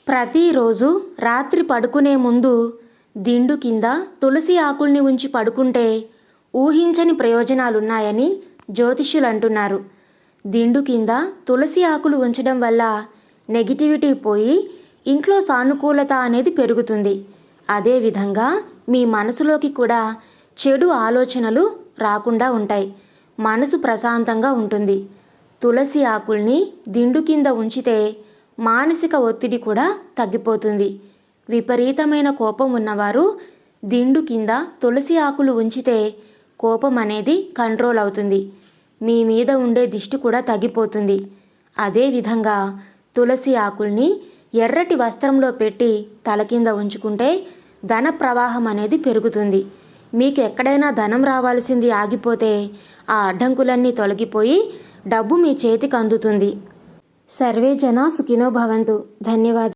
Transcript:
ప్రతిరోజు రాత్రి పడుకునే ముందు దిండు కింద తులసి ఆకుల్ని ఉంచి పడుకుంటే ఊహించని ప్రయోజనాలున్నాయని జ్యోతిష్యులు అంటున్నారు. దిండు కింద తులసి ఆకులు ఉంచడం వల్ల నెగిటివిటీ పోయి ఇంట్లో సానుకూలత అనేది పెరుగుతుంది. అదేవిధంగా మీ మనసులోకి కూడా చెడు ఆలోచనలు రాకుండా ఉంటాయి. మనసు ప్రశాంతంగా ఉంటుంది. తులసి ఆకుల్ని దిండు కింద ఉంచితే మానసిక ఒత్తిడి కూడా తగ్గిపోతుంది. విపరీతమైన కోపం ఉన్నవారు దిండు కింద తులసి ఆకులు ఉంచితే కోపం అనేది కంట్రోల్ అవుతుంది. మీ మీద ఉండే దిష్టి కూడా తగ్గిపోతుంది. అదేవిధంగా తులసి ఆకుల్ని ఎర్రటి వస్త్రంలో పెట్టి తల కింద ఉంచుకుంటే ధన ప్రవాహం అనేది పెరుగుతుంది. మీకు ఎక్కడైనా ధనం రావాల్సింది ఆగిపోతే ఆ అడ్డంకులన్నీ తొలగిపోయి డబ్బు మీ చేతికి అందుతుంది. సర్వే జన సుఖినో భవంతు. ధన్యవాదాలు.